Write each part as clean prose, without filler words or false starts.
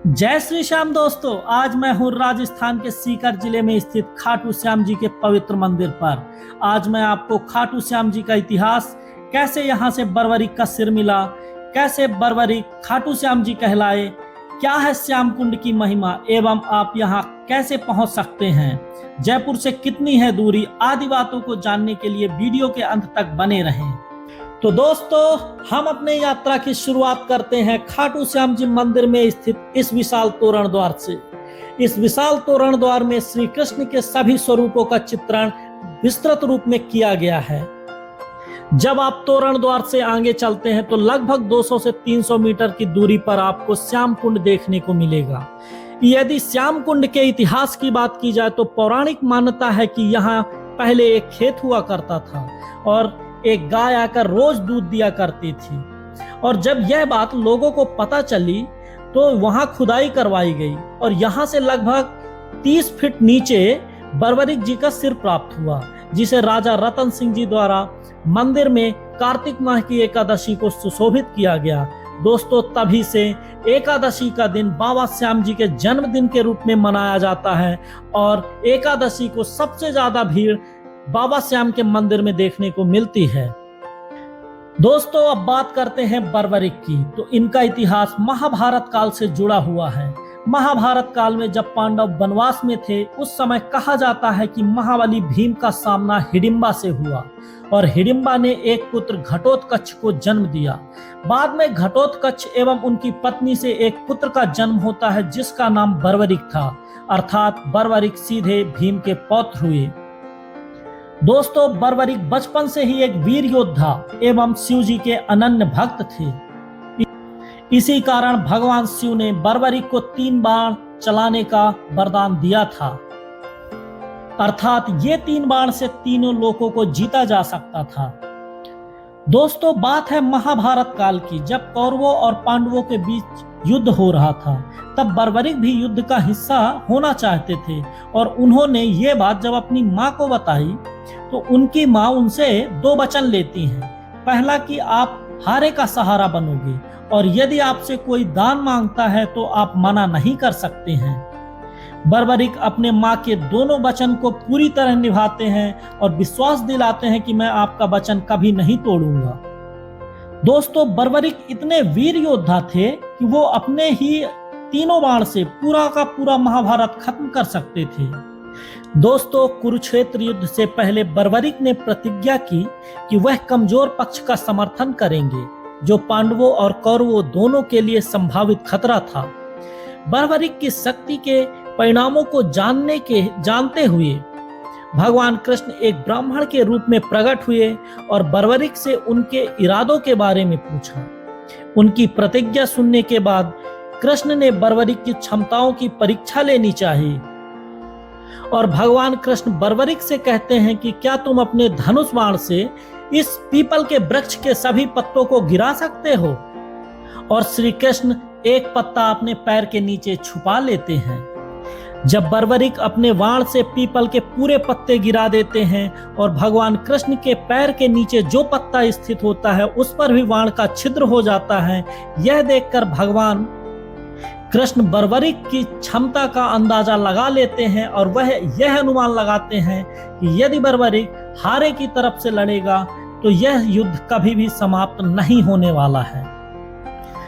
जय श्री श्याम दोस्तों, आज मैं हूँ राजस्थान के सीकर जिले में स्थित खाटू श्याम जी के पवित्र मंदिर पर। आज मैं आपको खाटू श्याम जी का इतिहास, कैसे यहाँ से बर्बरीक का सिर मिला, कैसे बर्बरीक खाटू श्याम जी कहलाए, क्या है श्याम कुंड की महिमा एवं आप यहाँ कैसे पहुँच सकते हैं, जयपुर से कितनी है दूरी, आदि बातों को जानने के लिए वीडियो के अंत तक बने रहें। तो दोस्तों, हम अपने यात्रा की शुरुआत करते हैं खाटू श्याम जी मंदिर में स्थित इस विशाल तोरण द्वार से। इस विशाल तोरण द्वार में श्री कृष्ण के सभी स्वरूपों का चित्रण विस्तृत रूप में किया गया है। जब आप तोरण द्वार से आगे चलते हैं तो लगभग 200 से 300 मीटर की दूरी पर आपको श्याम कुंड देखने को मिलेगा। यदि श्याम कुंड के इतिहास की बात की जाए तो पौराणिक मान्यता है कि यहाँ पहले एक खेत हुआ करता था और एक गाय आकर रोज दूध दिया करती थी। और जब यह बात लोगों को पता चली तो वहां खुदाई करवाई गई और यहाँ से लगभग 30 फीट नीचे बर्बरीक जी का सिर प्राप्त हुआ, जिसे राजा रतन सिंह जी द्वारा मंदिर में कार्तिक माह की एकादशी को सुशोभित किया गया। दोस्तों, तभी से एकादशी का दिन बाबा श्याम जी के जन्मदिन के रूप में मनाया जाता है और एकादशी को सबसे ज्यादा भीड़ बाबा श्याम के मंदिर में देखने को मिलती है। दोस्तों, अब बात करते हैं बर्बरीक की। तो इनका इतिहास महाभारत काल से जुड़ा हुआ है। महाभारत काल में जब पांडव वनवास में थे, उस समय कहा जाता है कि महाबली भीम का सामना हिडिंबा से हुआ और हिडिंबा ने एक पुत्र घटोत्कच को जन्म दिया। बाद में घटोत्कच एवं उनकी पत्नी से एक पुत्र का जन्म होता है जिसका नाम बर्बरीक था, अर्थात बर्बरीक सीधे भीम के पौत्र हुए। दोस्तों, बर्बरीक बचपन से ही एक वीर योद्धा एवं शिव जी के अनन्य भक्त थे। इसी कारण भगवान शिव ने बर्बरीक को 3 बाण चलाने का वरदान दिया था, अर्थात ये 3 बाण से तीनों लोकों को जीता जा सकता था। दोस्तों, बात है महाभारत काल की, जब कौरवों और पांडवों के बीच युद्ध हो रहा था। तब बर्बरीक भी युद्ध का हिस्सा होना चाहते थे और उन्होंने ये बात जब अपनी माँ को बताई तो उनकी माँ उनसे 2 वचन लेती हैं। पहला कि आप हारे का सहारा बनोगे और यदि आपसे कोई दान मांगता है तो आप मना नहीं कर सकते हैं। बर्बरीक अपने माँ के दोनों वचन को पूरी तरह निभाते हैं और विश्वास दिलाते हैं कि मैं आपका वचन कभी नहीं तोड़ूंगा। दोस्तों, बर्बरीक इतने वीर योद्धा थे कि वो अपने ही 3 बाण से पूरा का पूरा महाभारत खत्म कर सकते थे। दोस्तों, कुरुक्षेत्र युद्ध से पहले बर्बरीक ने प्रतिज्ञा की कि वह कमजोर पक्ष का समर्थन करेंगे, जो पांडवों और कौरवों दोनों के लिए संभावित खतरा था। बर्बरीक की शक्ति के परिणामों को जानते हुए भगवान कृष्ण एक ब्राह्मण के रूप में प्रकट हुए और बर्बरीक से उनके इरादों के बारे में पूछा। उनकी प्रतिज्ञा सुनने के बाद कृष्ण ने बर्बरीक की क्षमताओं की परीक्षा लेनी चाहिए और भगवान कृष्ण बर्बरीक से कहते हैं कि क्या तुम अपने धनुष बाण से इस पीपल के वृक्ष के सभी पत्तों को गिरा सकते हो? और श्री कृष्ण एक पत्ता अपने पैर के नीचे छुपा लेते हैं। जब बर्बरीक अपने बाण से पीपल के पूरे पत्ते गिरा देते हैं और भगवान कृष्ण के पैर के नीचे जो पत्ता स्थित होता है उस पर भी बाण का छिद्र हो जाता है। यह देखकर भगवान कृष्ण बर्बरीक की क्षमता का अंदाजा लगा लेते हैं और वह यह अनुमान लगाते हैं कि यदि बर्बरीक हारे की तरफ से लड़ेगा तो यह युद्ध कभी भी समाप्त नहीं होने वाला है।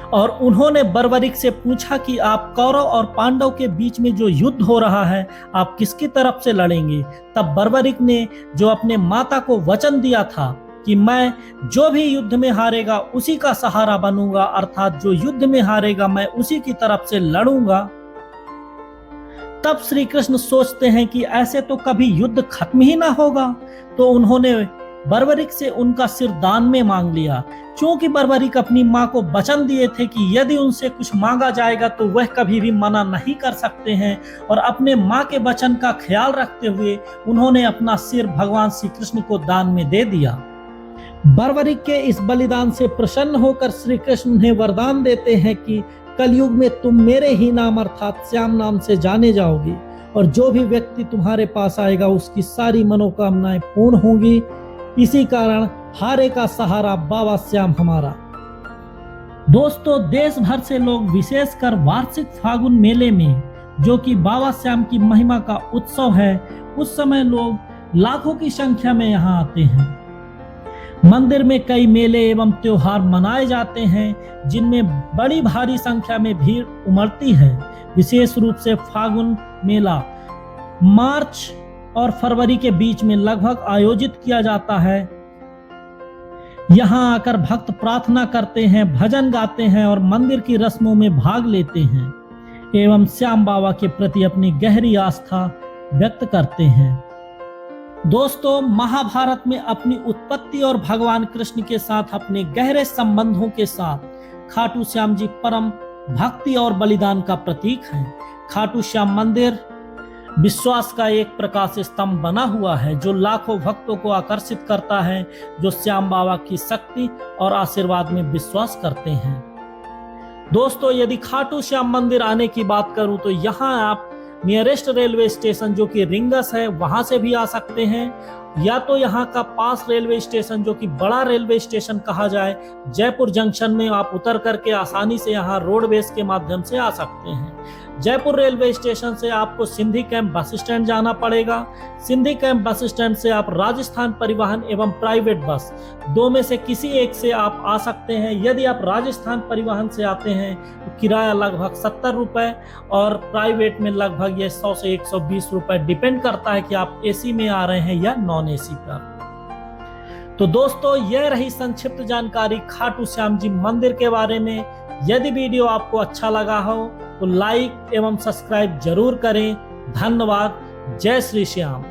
और उन्होंने बर्बरीक से पूछा कि आप कौरव और पांडव के बीच में जो युद्ध हो रहा है, आप किसकी तरफ से लड़ेंगे? तब बर्बरीक ने जो अपने माता को वचन दिया था कि मैं जो भी युद्ध में हारेगा उसी का सहारा बनूंगा, अर्थात जो युद्ध में हारेगा मैं उसी की तरफ से लड़ूंगा। तब श्री कृष्ण सोचते हैं कि ऐसे तो कभी युद्ध खत्म ही ना होगा, तो उन्होंने बर्बरीक से उनका सिर दान में मांग लिया। क्योंकि बर्बरीक अपनी माँ को वचन दिए थे कि यदि उनसे कुछ मांगा जाएगा तो वह कभी भी मना नहीं कर सकते हैं, और अपने माँ के वचन का ख्याल रखते हुए उन्होंने अपना सिर भगवान श्री कृष्ण को दान में दे दिया। बर्बरीक के इस बलिदान से प्रसन्न होकर श्री कृष्ण उन्हें वरदान देते हैं कि कलयुग में तुम मेरे ही नाम अर्थात श्याम नाम से जाने जाओगे और जो भी व्यक्ति तुम्हारे पास आएगा उसकी सारी मनोकामनाएं पूर्ण होंगी। इसी कारण हारे का सहारा बाबा श्याम हमारा। दोस्तों, देश भर से लोग विशेषकर वार्षिक फागुन मेले में, जो कि बाबा श्याम की महिमा का उत्सव है, उस समय लोग लाखों की संख्या में यहाँ आते हैं। मंदिर में कई मेले एवं त्योहार मनाए जाते हैं, जिनमें बड़ी भारी संख्या में भीड़ उमड़ती है। विशेष रूप से फागुन मेला मार्च और फरवरी के बीच में लगभग आयोजित किया जाता है। यहाँ आकर भक्त प्रार्थना करते हैं, भजन गाते हैं और मंदिर की रस्मों में भाग लेते हैं एवं श्याम बाबा के प्रति अपनी गहरी आस्था व्यक्त करते हैं। दोस्तों, महाभारत में अपनी उत्पत्ति और भगवान कृष्ण के साथ अपने गहरे संबंधों के साथ खाटू श्याम जी परम भक्ति और बलिदान का प्रतीक है। खाटू श्याम मंदिर विश्वास का एक प्रकाश स्तंभ बना हुआ है, जो लाखों भक्तों को आकर्षित करता है, जो श्याम बाबा की शक्ति और आशीर्वाद में विश्वास करते हैं। दोस्तों, यदि खाटू श्याम मंदिर आने की बात करूं तो यहाँ आप नियरेस्ट रेलवे स्टेशन जो कि रिंगस है, वहां से भी आ सकते हैं, या तो यहाँ का पास रेलवे स्टेशन जो कि बड़ा रेलवे स्टेशन कहा जाए, जयपुर जंक्शन में आप उतर करके आसानी से यहाँ रोडवेज के माध्यम से आ सकते हैं। जयपुर रेलवे स्टेशन से आपको सिंधी कैंप बस स्टैंड जाना पड़ेगा। सिंधी कैंप बस स्टैंड से आप राजस्थान परिवहन एवं प्राइवेट बस, दो में से किसी एक से आप आ सकते हैं। यदि आप राजस्थान परिवहन से आते हैं तो किराया लगभग 70 रुपए और प्राइवेट में लगभग ये 100 से 120 रुपए, डिपेंड करता है कि आप एसी में आ रहे हैं या नॉन एसी पर। तो दोस्तों, यह रही संक्षिप्त जानकारी खाटू श्याम जी मंदिर के बारे में। यदि वीडियो आपको अच्छा लगा हो तो लाइक एवं सब्सक्राइब जरूर करें। धन्यवाद। जय श्री श्याम।